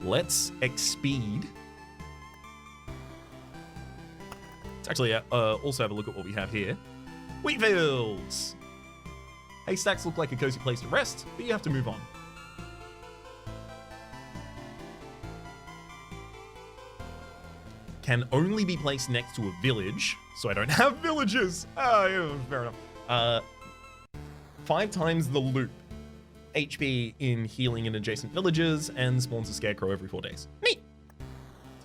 Let's expede. Let's actually also have a look at what we have here. Wheat fields! Haystacks look like a cozy place to rest, but you have to move on. Can only be placed next to a village, so I don't have villages. Yeah, fair enough. 5 times the loop HP in healing in adjacent villages, and spawns a scarecrow every 4 days. Neat.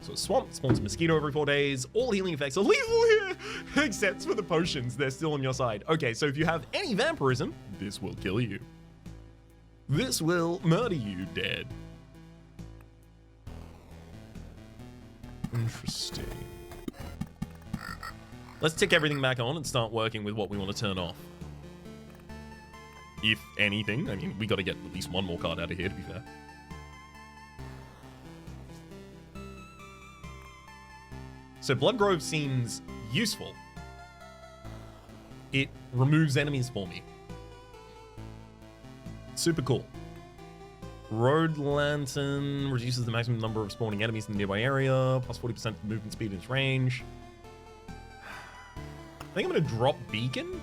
So swamp spawns a mosquito every 4 days. All healing effects are lethal here, except for the potions. They're still on your side. Okay, so if you have any vampirism, this will kill you. This will murder you dead. Interesting. Let's tick everything back on and start working with what we want to turn off. If anything, I mean, we got to get at least one more card out of here, to be fair. So Bloodgrove seems useful. It removes enemies for me. Super cool. Road Lantern reduces the maximum number of spawning enemies in the nearby area, plus 40% movement speed in its range. I think I'm going to drop Beacon.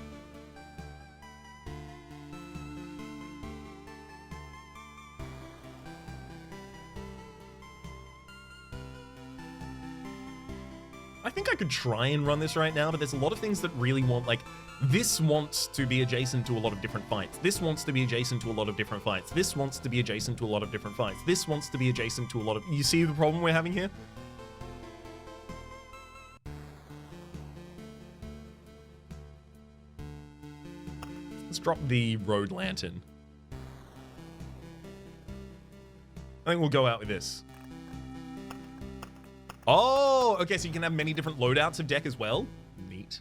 I think I could try and run this right now, but there's a lot of things that really want, like, this wants to be adjacent to a lot of different fights. This wants to be adjacent to a lot of different fights. This wants to be adjacent to a lot of different fights. This wants to be adjacent to a lot of... You see the problem we're having here? Let's drop the Road Lantern. I think we'll go out with this. Oh, okay, so you can have many different loadouts of deck as well. Neat.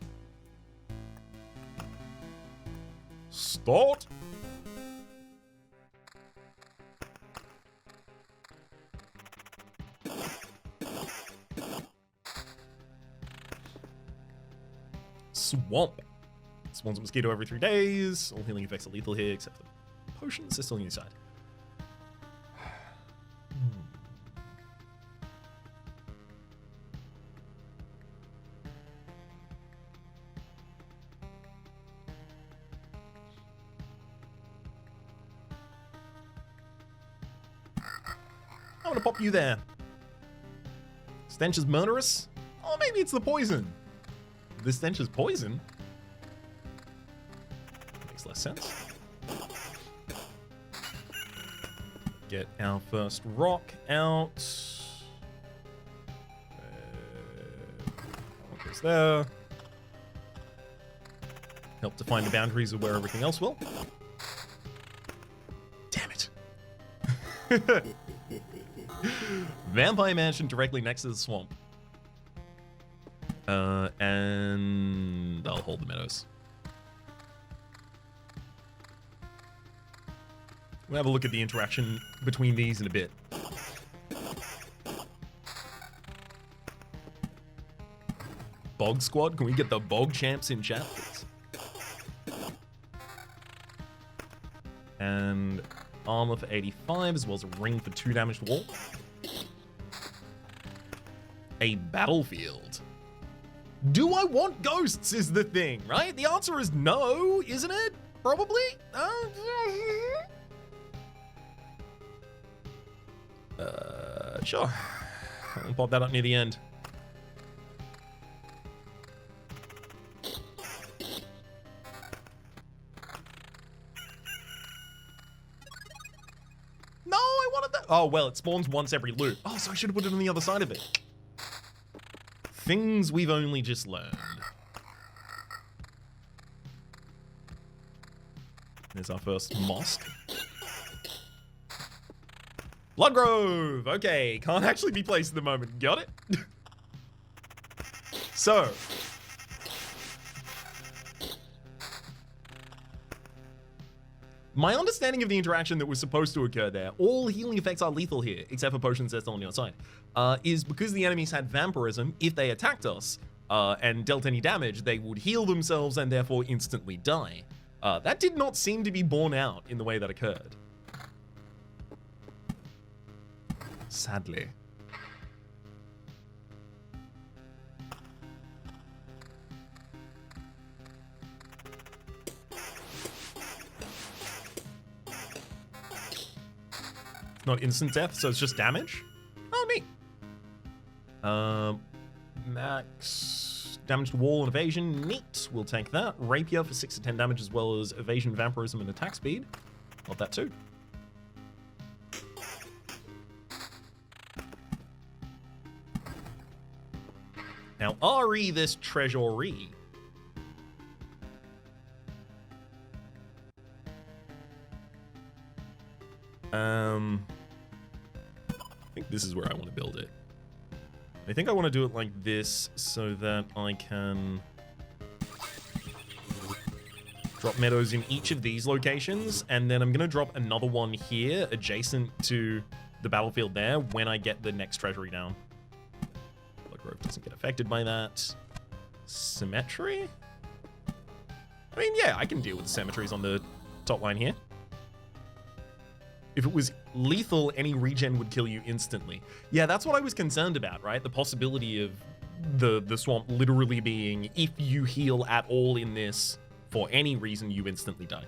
Start. Swamp. Spawns a mosquito every 3 days. All healing effects are lethal here, except the potions are still on your side. I'm gonna pop you there. Stench is murderous? Oh, maybe it's the poison. The stench is poison? Makes less sense. Get our first rock out. What goes there? Help define the boundaries of where everything else will. Damn it. Vampire Mansion directly next to the swamp. And I'll hold the meadows. We'll have a look at the interaction between these in a bit. Bog Squad? Can we get the Bog Champs in chat, please? And armor for 85, as well as a ring for 2 damage to wall. A battlefield. Do I want ghosts is the thing, right? The answer is no, isn't it? Probably? Sure. I'll pop that up near the end. No, I wanted that. Oh, well, it spawns once every loop. Oh, so I should have put it on the other side of it. Things we've only just learned. There's our first mosque. Bloodgrove! Okay, can't actually be placed at the moment. Got it? So. My understanding of the interaction that was supposed to occur there, all healing effects are lethal here, except for potions that's on your side, is because the enemies had vampirism, if they attacked us and dealt any damage, they would heal themselves and therefore instantly die. That did not seem to be borne out in the way that occurred. Sadly. Not instant death, so it's just damage? Oh, neat. Max damage to wall and evasion. Neat. We'll take that. Rapier for 6 to 10 damage, as well as evasion, vampirism, and attack speed. Love that too. Now, RE this Treasury. I think this is where I want to build it. I think I want to do it like this so that I can drop meadows in each of these locations, and then I'm going to drop another one here adjacent to the battlefield there when I get the next treasury down. Blood Grove doesn't get affected by that. Symmetry? I mean, yeah, I can deal with the symmetries on the top line here. If it was lethal, any regen would kill you instantly. Yeah, that's what I was concerned about, right? The possibility of the swamp literally being, if you heal at all in this, for any reason, you instantly die.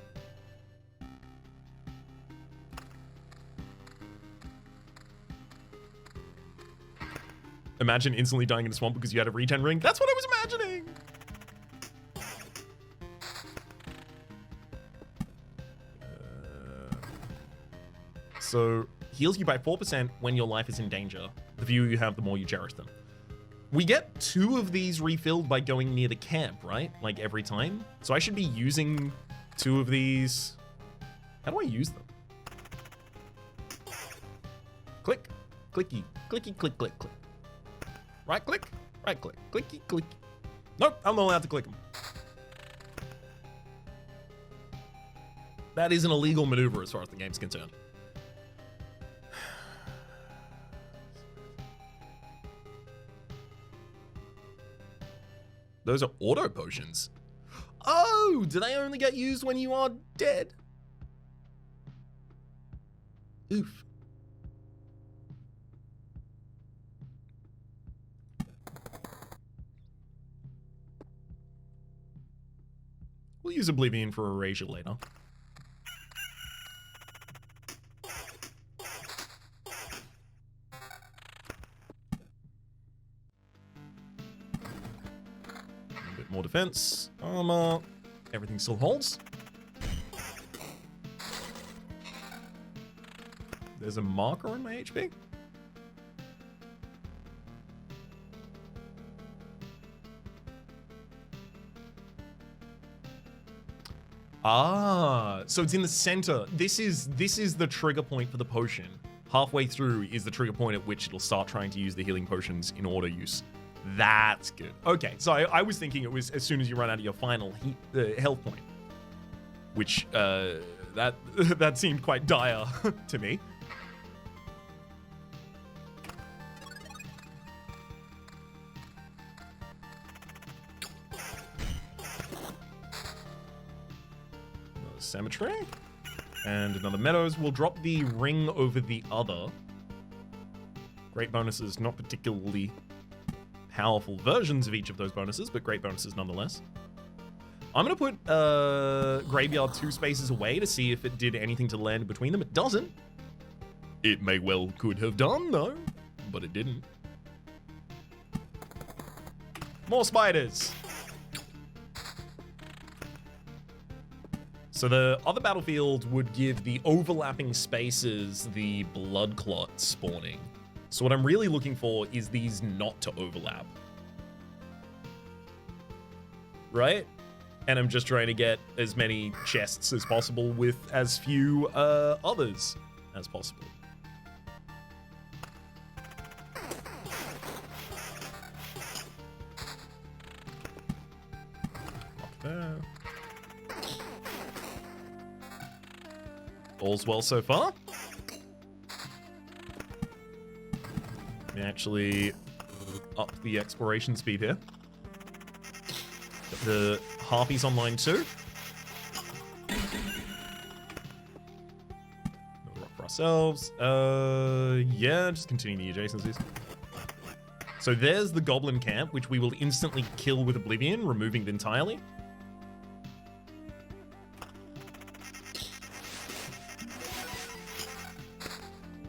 Imagine instantly dying in the swamp because you had a regen ring. That's what I was imagining! So, heals you by 4% when your life is in danger. The fewer you have, the more you cherish them. We get 2 of these refilled by going near the camp, right? Like every time. So I should be using 2 of these. How do I use them? Click, clicky, clicky, click, click, click. Right click, clicky, clicky. Nope, I'm not allowed to click them. That is an illegal maneuver as far as the game's concerned. Those are auto potions. Oh, do they only get used when you are dead? Oof. We'll use Oblivion for erasure later. More defense, armor, everything still holds. There's a marker on my HP. Ah, so it's in the center. This is the trigger point for the potion. Halfway through is the trigger point at which it'll start trying to use the healing potions in order use. That's good. Okay, so I was thinking it was as soon as you run out of your final health point, which that seemed quite dire to me. Another cemetery and another meadows. We'll drop the ring over the other. Great bonuses, not particularly powerful versions of each of those bonuses, but great bonuses nonetheless. I'm going to put Graveyard 2 spaces away to see if it did anything to land between them. It doesn't. It may well could have done, though, but it didn't. More spiders. So the other battlefield would give the overlapping spaces the blood clot spawning. So what I'm really looking for is these not to overlap. Right? And I'm just trying to get as many chests as possible with as few others as possible. Lock there. All's well so far. We actually up the exploration speed here. Got the harpies online too. Another rock for us ourselves. Yeah, just continue the adjacencies. So there's the Goblin camp, which we will instantly kill with Oblivion, removing it entirely.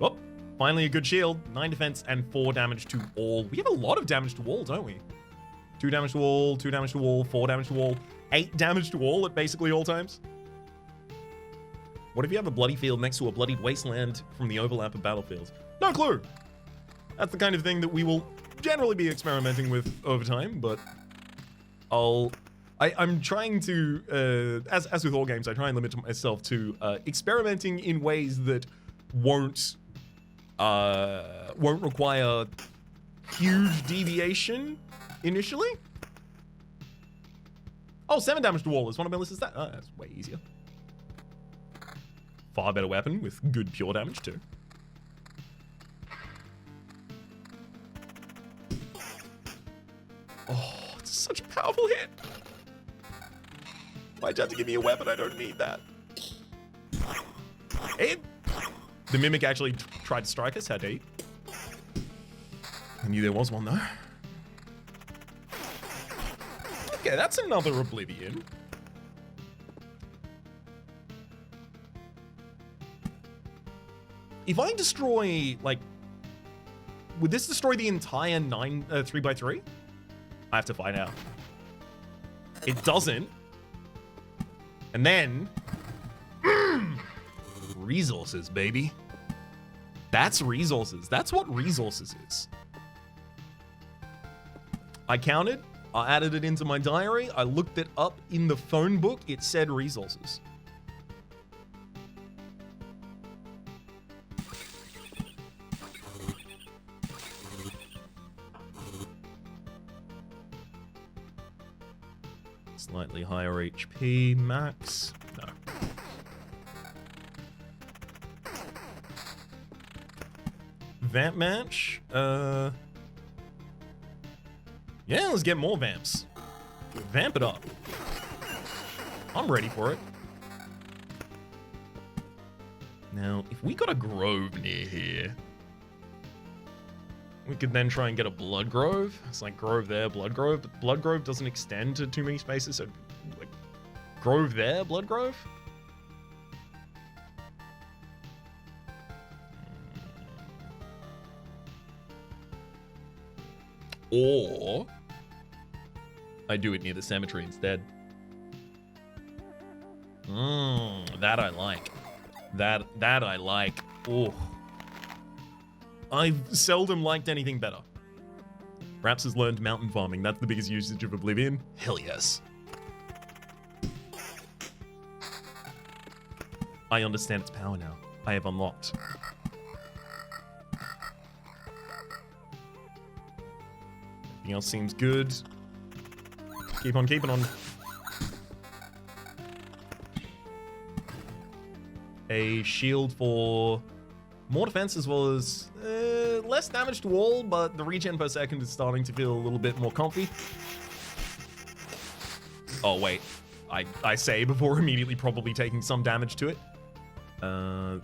Oh, finally a good shield. 9 defense and 4 damage to all. We have a lot of damage to all, don't we? 2 damage to all, 2 damage to all, 4 damage to all, 8 damage to all at basically all times. What if you have a bloody field next to a bloodied wasteland from the overlap of battlefields? No clue. That's the kind of thing that we will generally be experimenting with over time, but I'm trying to, as with all games, I try and limit myself to experimenting in ways that won't require huge deviation initially. Oh, 7 damage to wall is one of Melissa's stats. Oh, that's way easier. Far better weapon with good pure damage too. Oh, it's such a powerful hit. Why'd you have to give me a weapon? I don't need that. The Mimic actually tried to strike us. How dare you? I knew there was one though. Okay, that's another Oblivion. If I destroy, like, would this destroy the entire 3x3? I have to find out. It doesn't. And then, resources, baby. That's resources. That's what resources is. I counted. I added it into my diary. I looked it up in the phone book. It said resources. Slightly higher HP max. No. Vamp match. Yeah, let's get more vamps. Vamp it up. I'm ready for it. Now, if we got a grove near here, we could then try and get a blood grove. It's like grove there, blood grove, but blood grove doesn't extend to too many spaces, so like grove there, blood grove. Or I do it near the cemetery instead. That I like. That I like. Oh. I've seldom liked anything better. Raps has learned mountain farming. That's the biggest usage of Oblivion. Hell yes. I understand its power now. I have unlocked. Everything else seems good. Keep on keeping on. A shield for more defense as well as less damage to all, but the regen per second is starting to feel a little bit more comfy. Oh, wait. I say before immediately probably taking some damage to it.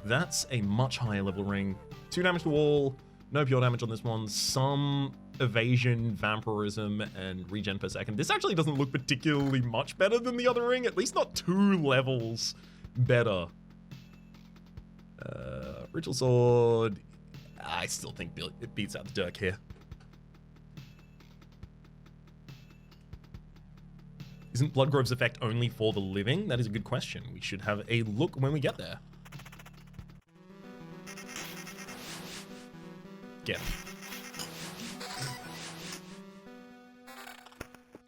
That's a much higher level ring. 2 damage to all, no pure damage on this one, some evasion, vampirism, and regen per second. This actually doesn't look particularly much better than the other ring, at least not 2 levels better. Ritual Sword, I still think it beats out the Dirk here. Isn't Bloodgrove's effect only for the living? That is a good question. We should have a look when we get there. Get him.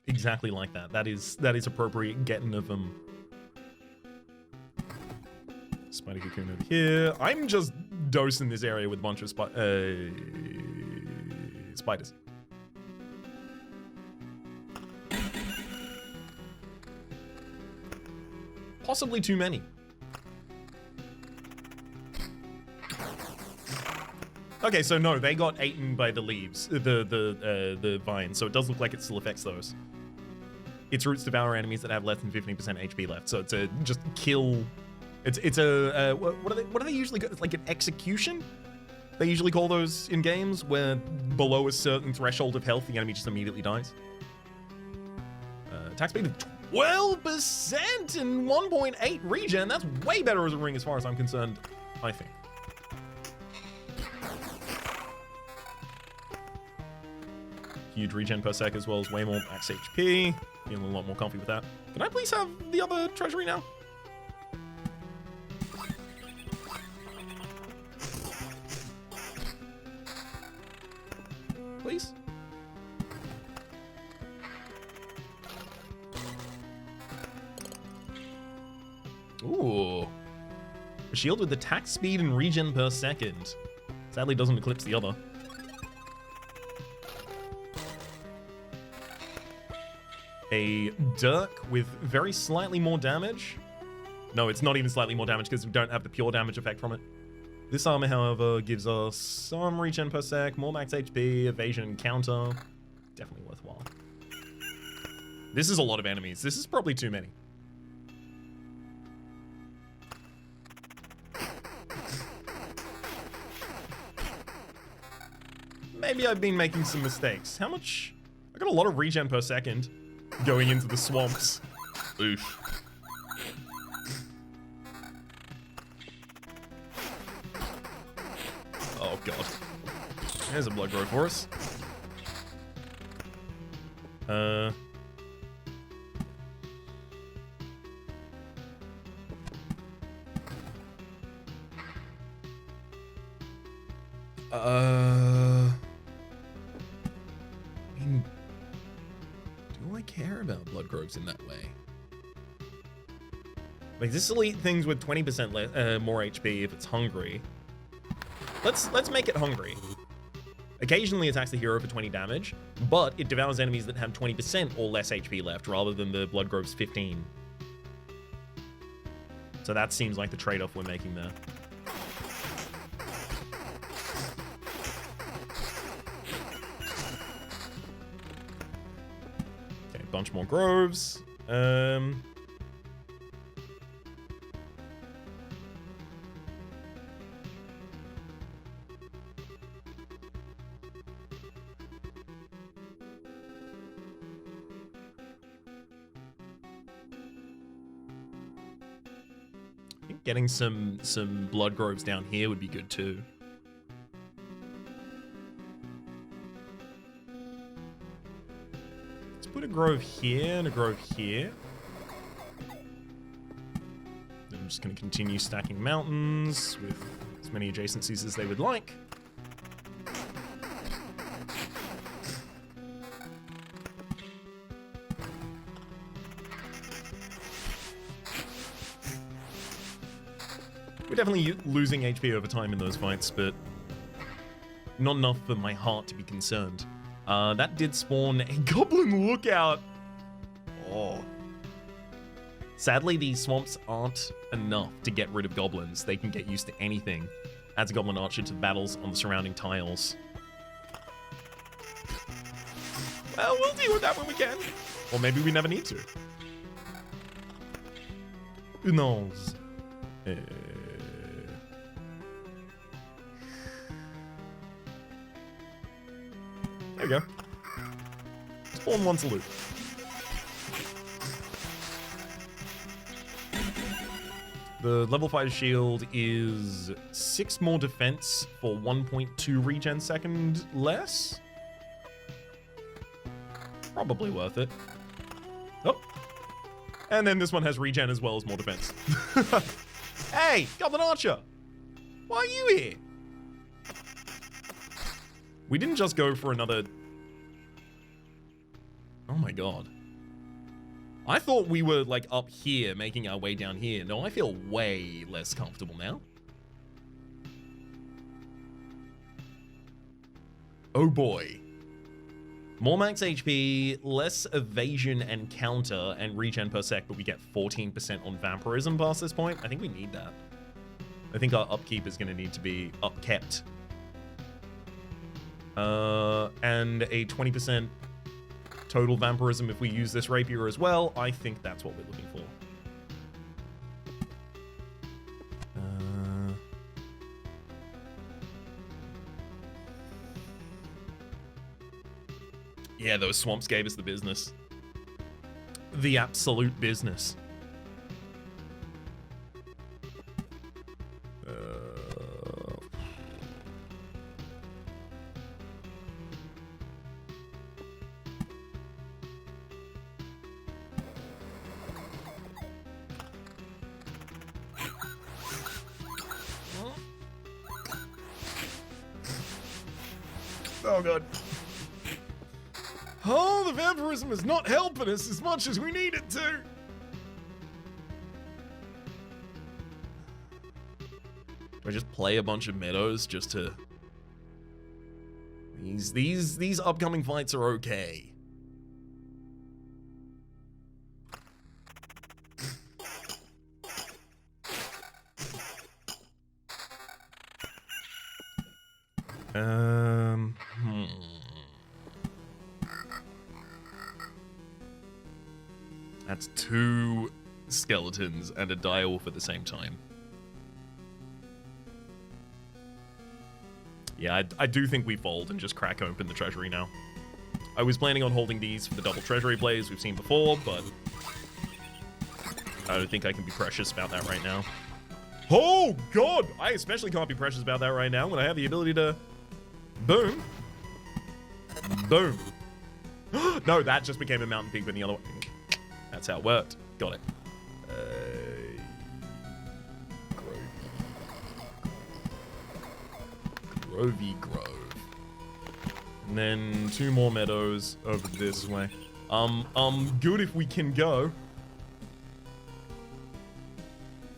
Exactly like that. That is appropriate getting of them. Spider cocoon over here. I'm just dosing this area with a bunch of spiders. Possibly too many. Okay, so no, they got eaten by the leaves, the vines, so it does look like it still affects those. Its roots devour enemies that have less than 15% HP left, so it's a just kill It's a what do they usually call? It's like an execution. They usually call those in games where below a certain threshold of health, the enemy just immediately dies. Attack speed of 12% and 1.8 regen. That's way better as a ring as far as I'm concerned, I think. Huge regen per sec as well as way more max HP. Feeling a lot more comfy with that. Can I please have the other treasury now? Please? Ooh. A shield with attack speed and regen per second. Sadly doesn't eclipse the other. A dirk with very slightly more damage. No, it's not even slightly more damage because we don't have the pure damage effect from it. This armor, however, gives us some regen per sec, more max HP, evasion, counter. Definitely worthwhile. This is a lot of enemies. This is probably too many. Maybe I've been making some mistakes. How much? I got a lot of regen per second going into the swamps. Oof. Oh god. There's a blood growth for us. I mean, do I care about blood groves in that way? Like, this will eat things with 20% more HP if it's hungry. Let's make it hungry. Occasionally attacks the hero for 20 damage, but it devours enemies that have 20% or less HP left, rather than the blood grove's 15. So that seems like the trade-off we're making there. Okay, a bunch more groves. Getting some blood groves down here would be good too. Let's put a grove here and a grove here. I'm just going to continue stacking mountains with as many adjacencies as they would like. We're definitely losing HP over time in those fights, but not enough for my heart to be concerned. That did spawn a Goblin lookout. Oh. Sadly, these swamps aren't enough to get rid of goblins. They can get used to anything. Adds a Goblin Archer to battles on the surrounding tiles. Well, we'll deal with that when we can. Or maybe we never need to. Who knows? There we go. Spawn once a loop. The level 5 shield is 6 more defense for 1.2 regen second less. Probably worth it. Oh. And then this one has regen as well as more defense. Hey, Goblin Archer! Why are you here? We didn't just go for another... Oh my god. I thought we were, like, up here, making our way down here. No, I feel way less comfortable now. Oh boy. More max HP, less evasion and counter, and regen per sec, but we get 14% on vampirism past this point. I think we need that. I think our upkeep is going to need to be upkept. And a 20% total vampirism if we use this rapier as well. I think that's what we're looking for. Yeah, those swamps gave us the business. The absolute business. Oh god. Oh, the vampirism is not helping us as much as we need it to. Do I just play a bunch of meadows just to... These upcoming fights are okay. That's 2 skeletons and a die-off at the same time. Yeah, I do think we fold and just crack open the treasury now. I was planning on holding these for the double treasury plays we've seen before, but I don't think I can be precious about that right now. Oh, God! I especially can't be precious about that right now when I have the ability to... Boom. Boom. No, that just became a mountain pig, but the other one... That's how it worked. Got it. Grovey Grove. And then 2 more meadows over this way. Good if we can go.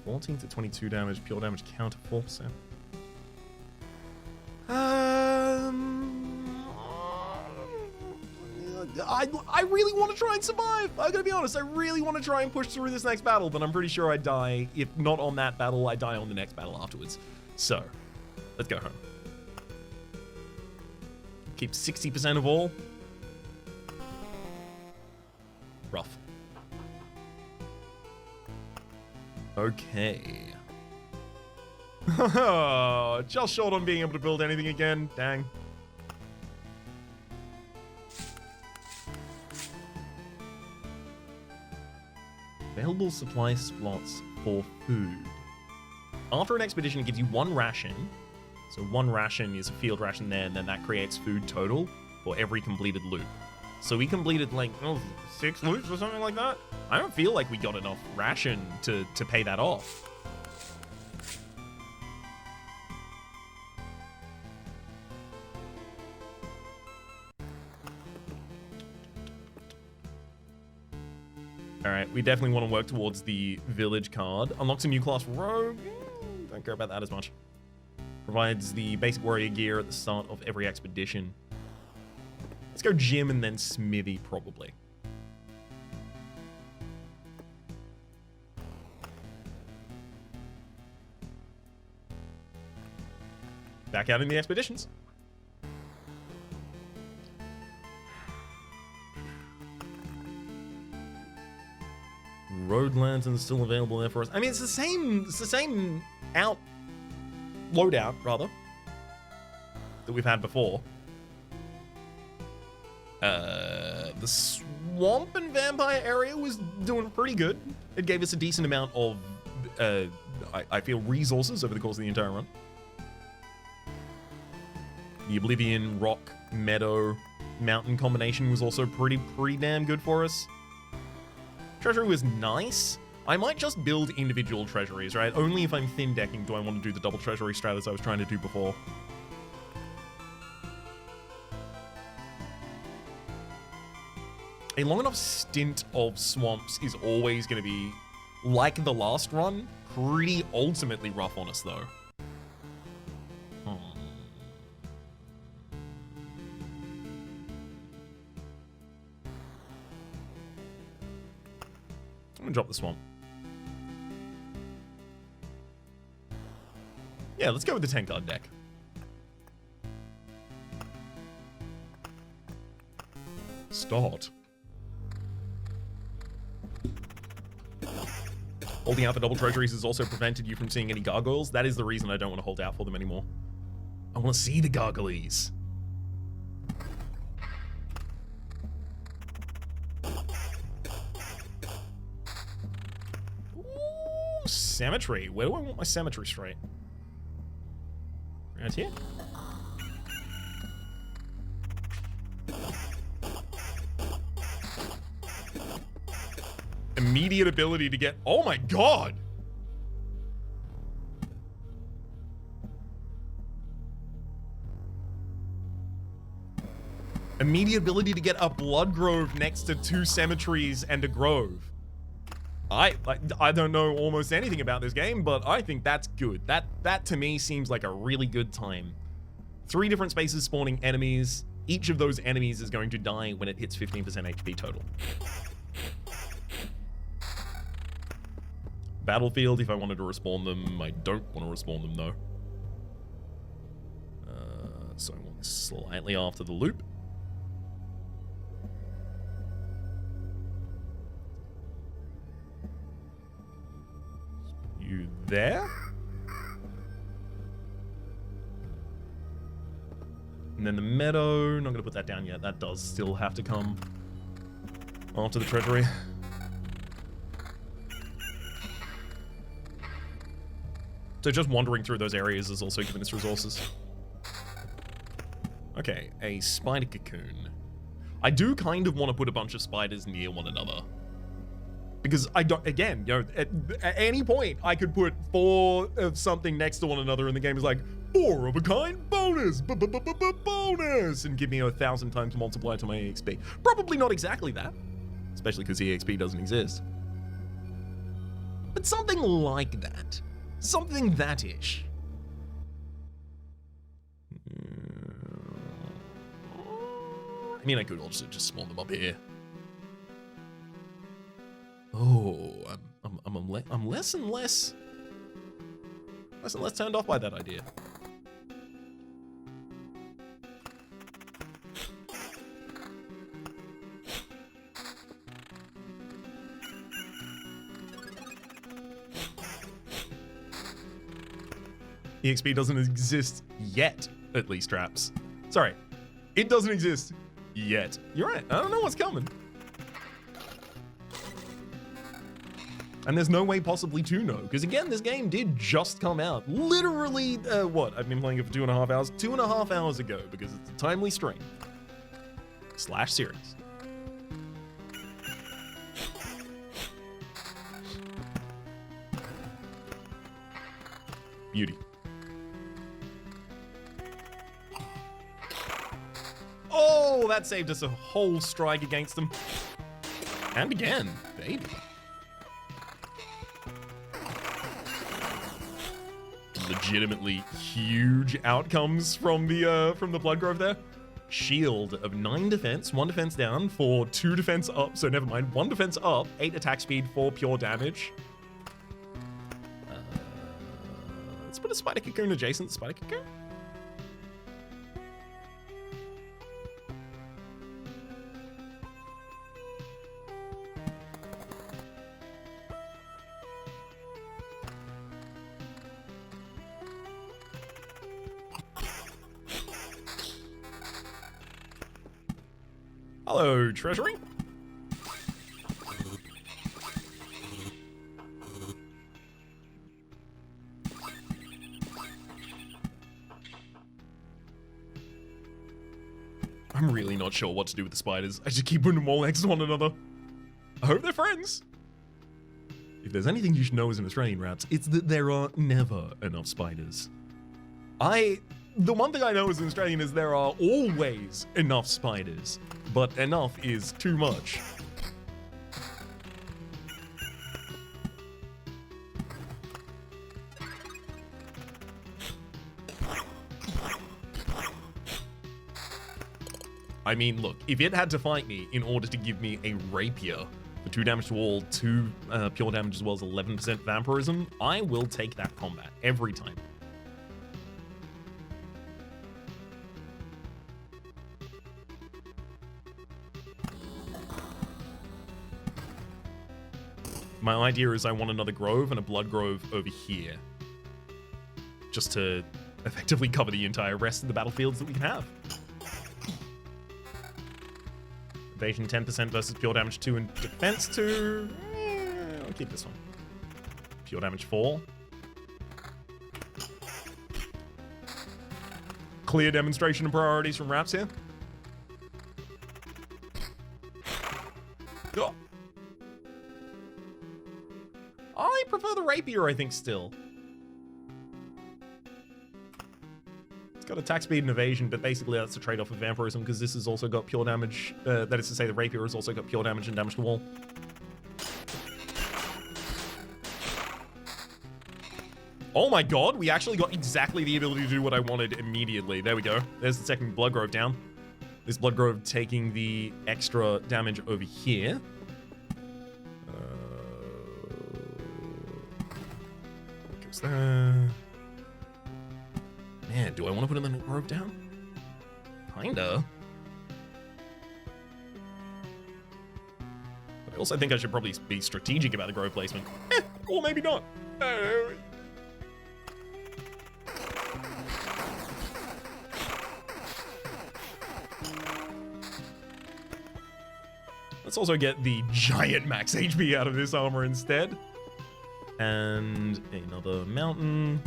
14 to 22 damage, pure damage counter 4%. I really want to try and survive. I gotta be honest, I really want to try and push through this next battle, but I'm pretty sure I die. If not on that battle, I die on the next battle afterwards. So, let's go home. Keep 60% of all. Rough. Okay. Just short on being able to build anything again. Dang. Available supply slots for food. After an expedition, it gives you 1 ration. So 1 ration is a field ration there, and then that creates food total for every completed loop. So we completed like 6 loops or something like that. I don't feel like we got enough ration to pay that off. Alright, we definitely want to work towards the village card. Unlocks a new class rogue. Don't care about that as much. Provides the basic warrior gear at the start of every expedition. Let's go gym and then smithy, probably. Back out in the expeditions. Road lanterns still available there for us. I mean, it's the same loadout, rather, that we've had before. The swamp and vampire area was doing pretty good. It gave us a decent amount of, I feel, resources over the course of the entire run. The Oblivion, rock, meadow, mountain combination was also pretty damn good for us. Treasury was nice. I might just build individual treasuries, right? Only if I'm thin decking do I want to do the double treasury strat as I was trying to do before. A long enough stint of swamps is always going to be, like the last run, pretty ultimately rough on us, though. I'm gonna drop the swamp. Yeah, let's go with the 10 card deck. Start. Holding out the double treasuries has also prevented you from seeing any gargoyles. That is the reason I don't want to hold out for them anymore. I want to see the gargoyles. Cemetery. Where do I want my cemetery straight? Right here? Immediate ability to get... Oh my god! Immediate ability to get a blood grove next to 2 cemeteries and a grove. I don't know almost anything about this game, but I think that's good. That to me seems like a really good time. 3 different spaces spawning enemies. Each of those enemies is going to die when it hits 15% HP total. Battlefield, if I wanted to respawn them. I don't want to respawn them though. So I want this slightly after the loop. You there? And then the meadow, not gonna put that down yet. That does still have to come after the treasury. So just wandering through those areas is also giving us resources. Okay, a spider cocoon. I do kind of want to put a bunch of spiders near one another. Because I don't, again, you know, at any point I could put 4 of something next to one another and the game is like, 4 of a kind bonus, bonus, and give me 1,000 times multiplier to my EXP. Probably not exactly that, especially because EXP doesn't exist. But something like that. Something that-ish. I mean, I could also just spawn them up here. Oh, I'm less and less turned off by that idea. EXP doesn't exist yet, at least, Traps. Sorry, it doesn't exist yet. You're right, I don't know what's coming. And there's no way possibly to know, because again, this game did just come out. Literally, what? I've been playing it for 2.5 hours? 2.5 hours ago, because it's a timely stream. / series. Beauty. Oh, that saved us a whole strike against them. And again, baby. Legitimately huge outcomes from the blood grove there. Shield of 9 defense, 1 defense down for 2 defense up. So never mind, 1 defense up, 8 attack speed, 4 pure damage. Let's put a spider cocoon adjacent to spider cocoon. Hello, Treasury. I'm really not sure what to do with the spiders. I just keep putting them all next to one another. I hope they're friends. If there's anything you should know as an Australian Raps, it's that there are never enough spiders. The one thing I know as an Australian is there are always enough spiders, but enough is too much. I mean, look, if it had to fight me in order to give me a rapier for 2 damage to all, 2 pure damage as well as 11% vampirism, I will take that combat every time. My idea is I want another grove and a blood grove over here. Just to effectively cover the entire rest of the battlefields that we can have. Evasion 10% versus pure damage 2 and defense 2. I'll keep this one. Pure damage 4. Clear demonstration of priorities from Raps here. Oh. I prefer the rapier, I think, still. It's got attack speed and evasion, but basically that's a trade-off of vampirism because this has also got pure damage. That is to say, the rapier has also got pure damage and damage to wall. Oh my god, we actually got exactly the ability to do what I wanted immediately. There we go. There's the second Blood Grove down. This Blood Grove taking the extra damage over here. Goes there. Man, do I want to put another Grove down? Kinda. But I also think I should probably be strategic about the Grove placement. Or maybe not. Let's also get the giant max HP out of this armor instead. And another mountain.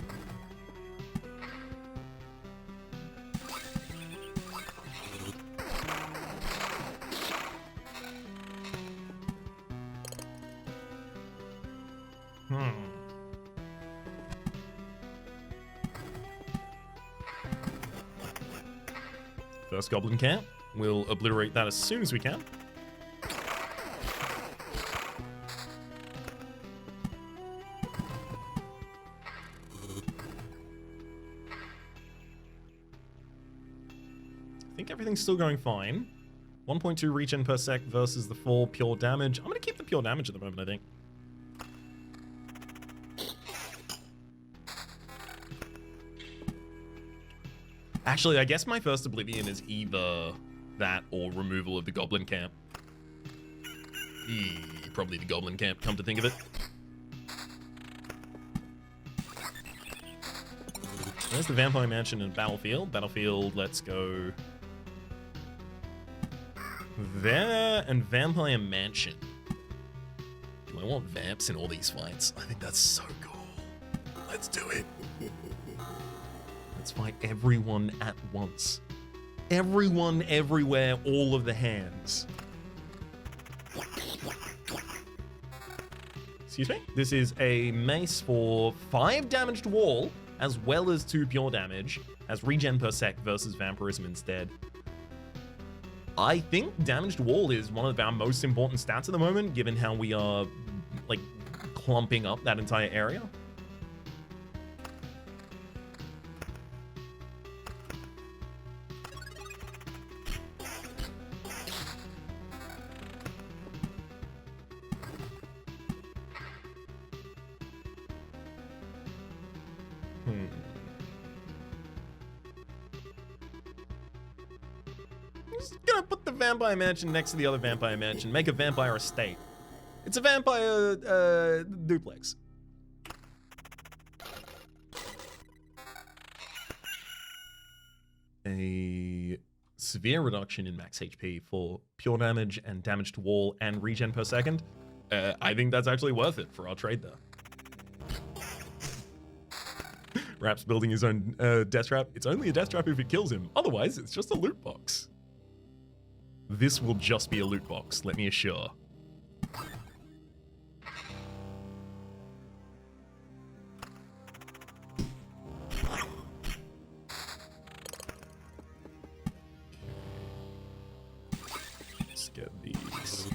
First Goblin camp. We'll obliterate that as soon as we can. I think everything's still going fine. 1.2 regen per sec versus the 4 pure damage. I'm going to keep the pure damage at the moment, I think. Actually, I guess my first Oblivion is either that or removal of the Goblin camp. Probably the Goblin camp, come to think of it. There's the Vampire Mansion and Battlefield. Battlefield, let's go there, and Vampire Mansion. Do I want vamps in all these fights? I think that's so cool. Let's do it. Let's fight everyone at once. Everyone, everywhere, all of the hands. Excuse me? This is a mace for 5 damage to wall, as well as 2 pure damage, as regen per sec versus vampirism instead. I think damage to wall is one of our most important stats at the moment, given how we are, like, clumping up that entire area. Just gonna put the Vampire Mansion next to the other Vampire Mansion. Make a vampire estate. It's a vampire duplex. A severe reduction in max HP for pure damage and damage to wall and regen per second. I think that's actually worth it for our trade there. Rap's building his own death trap. It's only a death trap if it kills him. Otherwise, it's just a loot box. This will just be a loot box, let me assure. Let's get these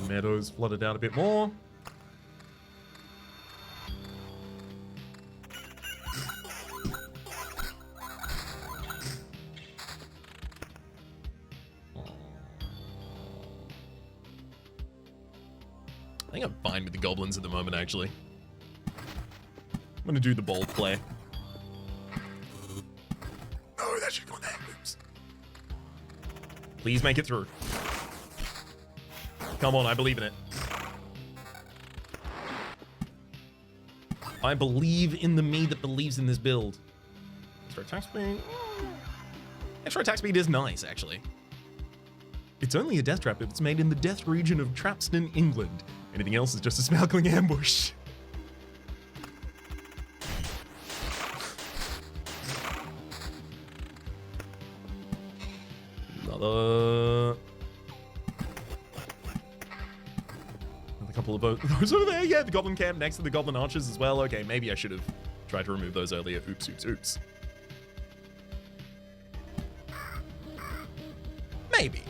meadows flooded out a bit more. I think I'm fine with the goblins at the moment, actually. I'm gonna do the bold play. Oh, that should go in there. Oops. Please make it through. Come on, I believe in it. I believe in the me that believes in this build. Extra attack speed. Extra attack speed is nice, actually. It's only a death trap if it's made in the death region of Trapston, England. Anything else is just a sparkling ambush. Another couple of those over there. Yeah, the Goblin camp next to the Goblin archers as well. Okay, maybe I should have tried to remove those earlier. Oops, oops, oops. Maybe.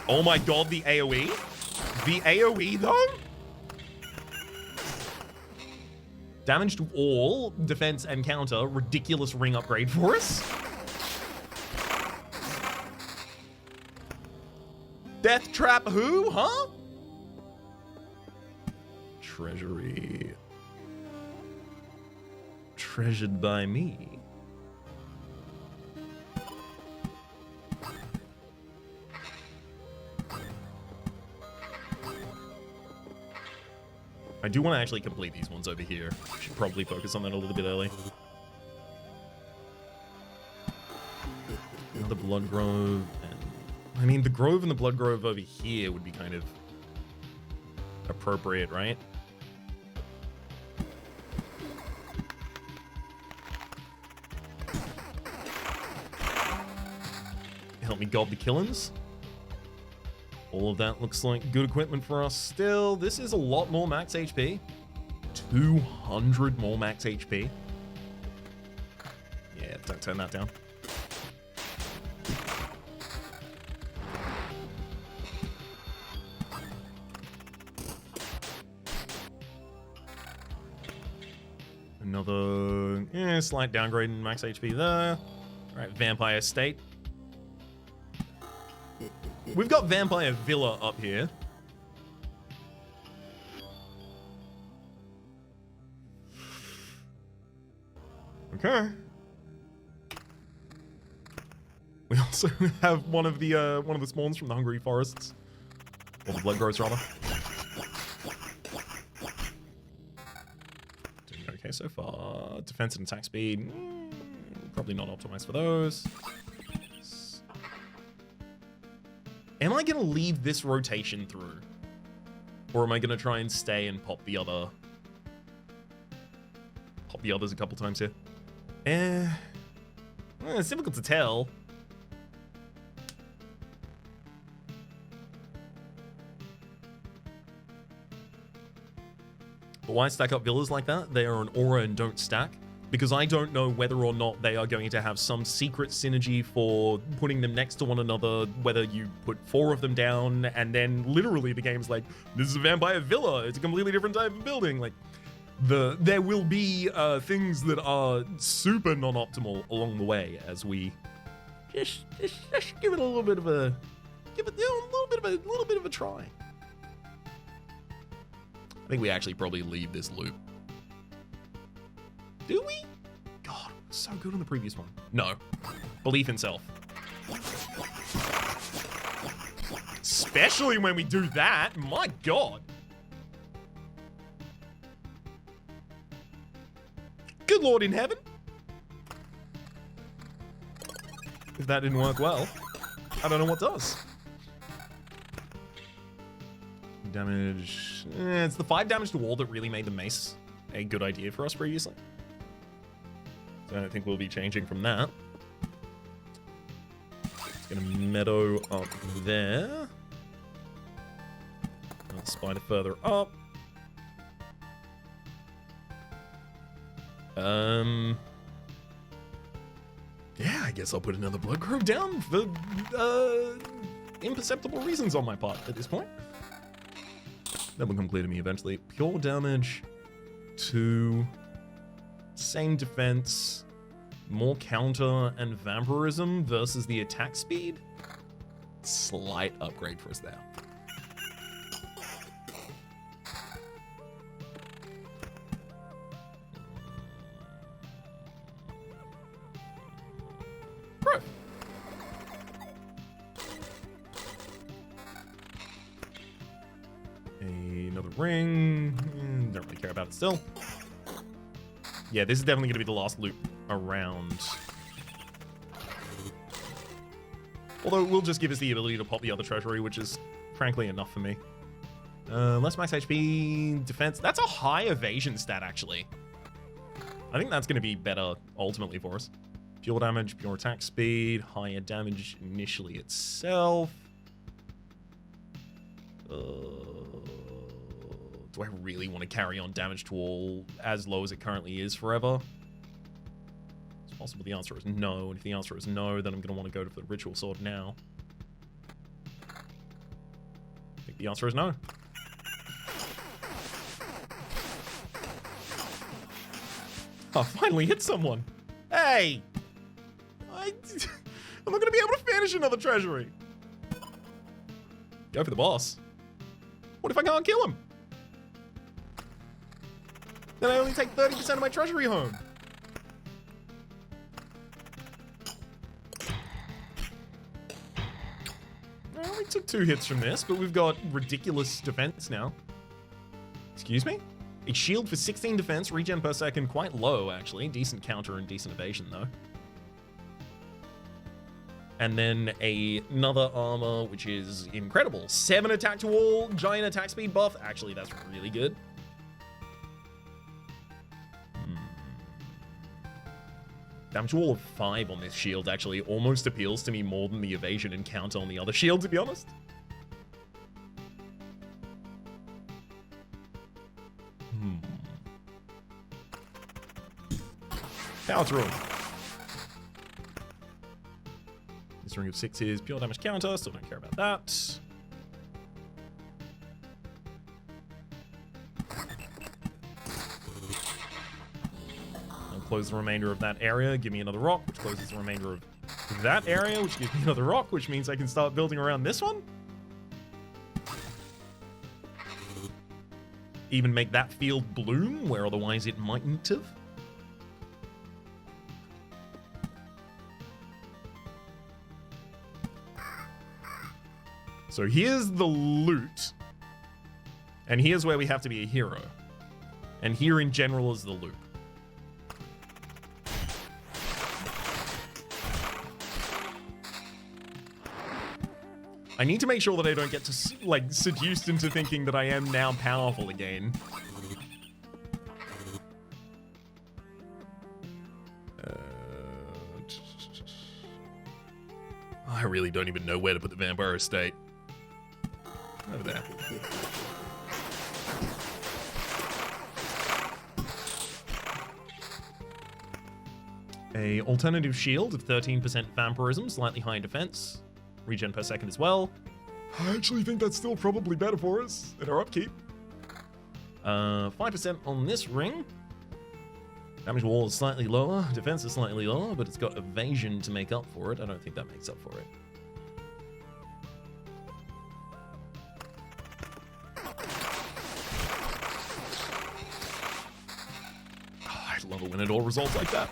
Oh my god, the AoE? The AoE, though? Damage to all, defense and counter. Ridiculous ring upgrade for us. Death trap who? Huh? Treasury. Treasured by me. I do want to actually complete these ones over here. Should probably focus on that a little bit early. Another Blood Grove, and I mean the Grove and the Blood Grove over here would be kind of appropriate, right? Help me gob the killings. All of that looks like good equipment for us still. This is a lot more max HP. 200 more max HP. Yeah, don't turn that down. Another slight downgrade in max HP there. All right, Vampire State. We've got Vampire Villa up here. Okay. We also have one of the spawns from the Hungry Forests, or the Blood Groves rather. Doing okay so far. Defense and attack speed, probably not optimized for those. Am I going to leave this rotation through? Or am I going to try and stay and pop the others a couple times here? It's difficult to tell. But why stack up villas like that? They are an aura and don't stack. Because I don't know whether or not they are going to have some secret synergy for putting them next to one another, whether you put 4 of them down, and then literally the game's like, this is a vampire villa, it's a completely different type of building. Like, there will be things that are super non-optimal along the way as we just give it a little bit of a, a little bit of a try. I think we actually probably leave this loop. Do we? God, so good on the previous one. No. Belief in self. Especially when we do that. My God. Good Lord in heaven. If that didn't work well, I don't know what does. Damage. It's the 5 damage to wall that really made the mace a good idea for us previously. So I don't think we'll be changing from that. It's gonna meadow up there. Another spider further up. Yeah, I guess I'll put another Blood Grove down for imperceptible reasons on my part at this point. That will come clear to me eventually. Pure damage to same defense, more counter and vampirism versus the attack speed. Slight upgrade for us there. Bro. Another ring. Don't really care about it still. Yeah, this is definitely going to be the last loop around. Although it will just give us the ability to pop the other treasury, which is frankly enough for me. Less max HP, defense. That's a high evasion stat, actually. I think that's going to be better ultimately for us. Pure damage, pure attack speed, higher damage initially itself. Do I really want to carry on damage to all as low as it currently is forever? It's possible the answer is no, and if the answer is no, then I'm going to want to go for the ritual sword now. I think the answer is no. Oh, finally hit someone. Hey! I'm not going to be able to finish another treasury. Go for the boss. What if I can't kill him? Then I only take 30% of my treasury home. I only took 2 hits from this, but we've got ridiculous defense now. Excuse me? A shield for 16 defense, regen per second, quite low actually. Decent counter and decent evasion though. And then another armor, which is incredible. 7 attack to all, giant attack speed buff. Actually, that's really good. Damage to all of 5 on this shield actually almost appeals to me more than the evasion and counter on the other shield, to be honest. Power through. This ring of 6 is pure damage counter, still don't care about that. I'll close the remainder of that area, give me another rock, which closes the remainder of that area, which gives me another rock, which means I can start building around this one. Even make that field bloom, where otherwise it mightn't have. So here's the loot. And here's where we have to be a hero. And here in general is the loop. I need to make sure that I don't get to, like, seduced into thinking that I am now powerful again. I really don't even know where to put the vampire estate. Over there. A alternative shield of 13% vampirism, slightly high in defense. Regen per second as well. I actually think that's still probably better for us in our upkeep. 5% on this ring. Damage wall is slightly lower, defense is slightly lower, but it's got evasion to make up for it. I don't think that makes up for it. Oh, I love it when it all results like that.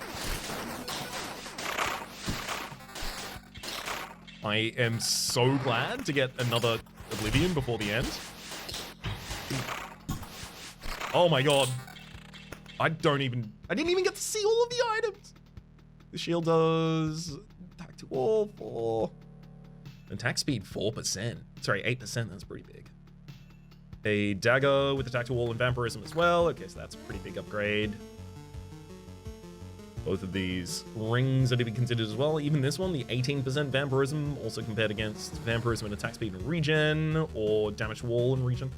I am so glad to get another Oblivion before the end. Oh my god. I didn't even get to see all of the items. The shield does attack to all 4. Attack speed 4%. Sorry, 8%, that's pretty big. A dagger with attack to all and vampirism as well. Okay, so that's a pretty big upgrade. Both of these rings are to be considered as well. Even this one, the 18% vampirism, also compared against vampirism and attack speed and regen, or damage to wall and regen.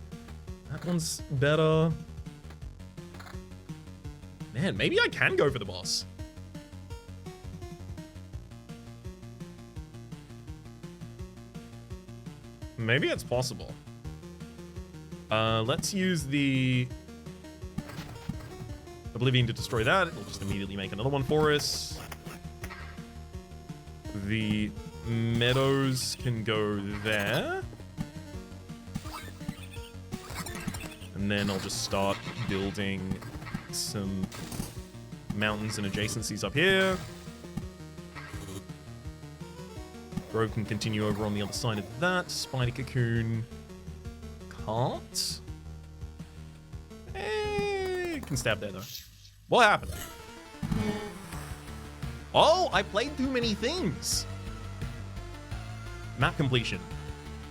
That one's better. Man, maybe I can go for the boss. Maybe it's possible. Let's use the Oblivion to destroy that. It'll just immediately make another one for us. The meadows can go there. And then I'll just start building some mountains and adjacencies up here. Grove can continue over on the other side of that. Spider Cocoon can't. It can stab there though. What happened? Oh, I played too many things. Map completion.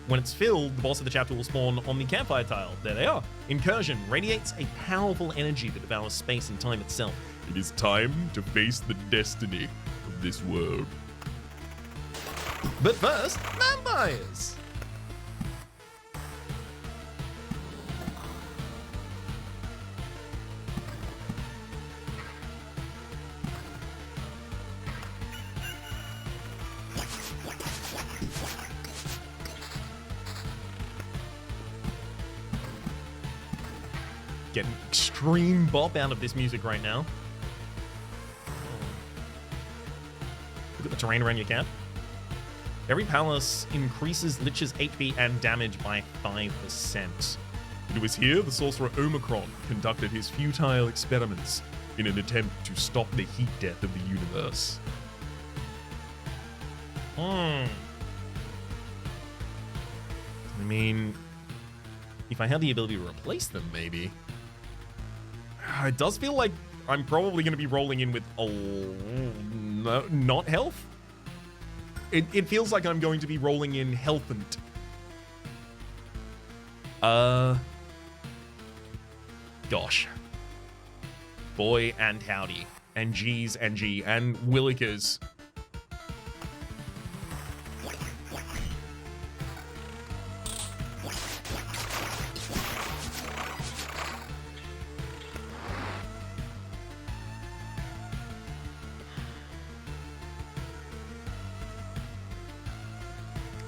When it's filled, the boss of the chapter will spawn on the campfire tile. There they are. Incursion radiates a powerful energy that devours space and time itself. It is time to face the destiny. of this world. But first, vampires! Getting extreme bop out of this music right now. Look at the terrain around your camp. Every palace increases Lich's HP and damage by 5%. It was here the sorcerer Omicron conducted his futile experiments in an attempt to stop the heat death of the universe. I mean, if I had the ability to replace them, maybe. It does feel like I'm probably going to be rolling in with not health. It feels like I'm going to be rolling in healthant. Gosh. Boy and howdy. And G's and G and Willikers.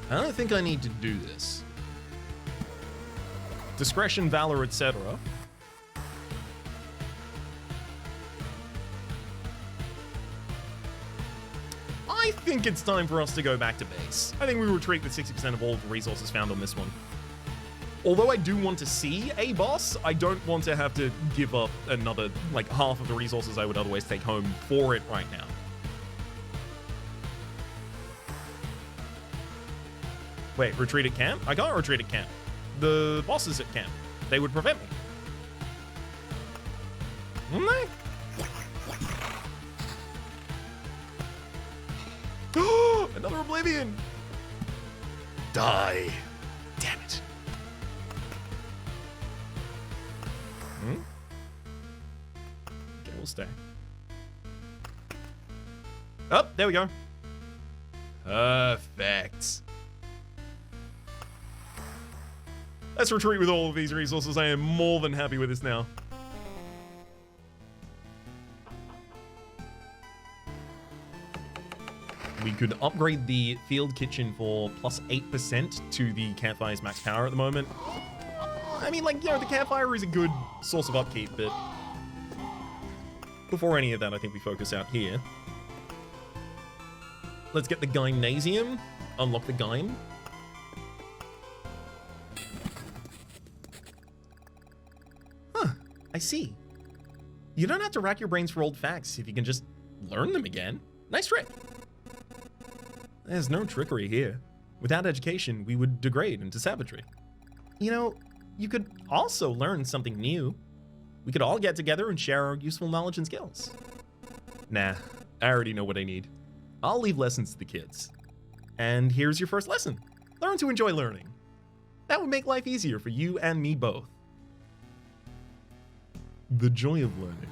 I don't think I need to do this. Discretion, valor, etc. I think it's time for us to go back to base. I think we retreat with 60% of all of the resources found on this one. Although I do want to see a boss, I don't want to have to give up another, like, half of the resources I would otherwise take home for it right now. Wait, retreat at camp? I can't retreat at camp. The boss is at camp. They would prevent me. Wouldn't they? Another Oblivion! Die. Damn it. Okay, we'll stay. Oh, there we go. Perfect. Let's retreat with all of these resources. I am more than happy with this now. We could upgrade the field kitchen for plus 8% to the campfire's max power at the moment. I mean, like, you know, the campfire is a good source of upkeep, but before any of that, I think we focus out here. Let's get the gymnasium. Unlock the gym. I see. You don't have to rack your brains for old facts if you can just learn them again. Nice trick. There's no trickery here. Without education, we would degrade into savagery. You know, you could also learn something new. We could all get together and share our useful knowledge and skills. Nah, I already know what I need. I'll leave lessons to the kids. And here's your first lesson. Learn to enjoy learning. That would make life easier for you and me both. The joy of learning.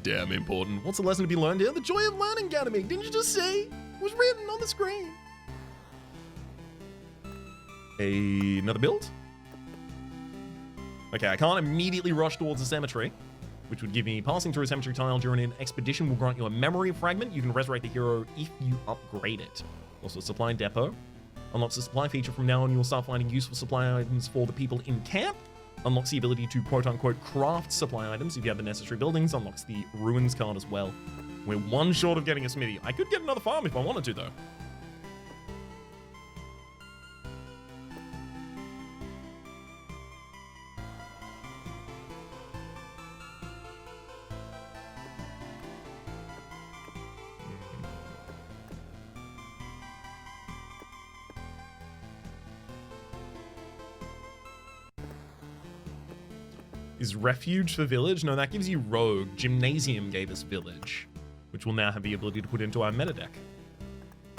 Damn important. What's the lesson to be learned here? The joy of learning, Academy. Didn't you just say? It was written on the screen. Another build? Okay, I can't immediately rush towards the cemetery, which would give me passing through a cemetery tile during an expedition will grant you a memory fragment. You can resurrect the hero if you upgrade it. Also, supply depot. Unlocks the supply feature. From now on, you'll start finding useful supply items for the people in camp. Unlocks the ability to quote-unquote craft supply items if you have the necessary buildings. Unlocks the ruins card as well. We're one short of getting a smithy. I could get another farm if I wanted to, though. Is refuge for village? No, that gives you rogue. Gymnasium gave us village, which we'll now have the ability to put into our meta deck.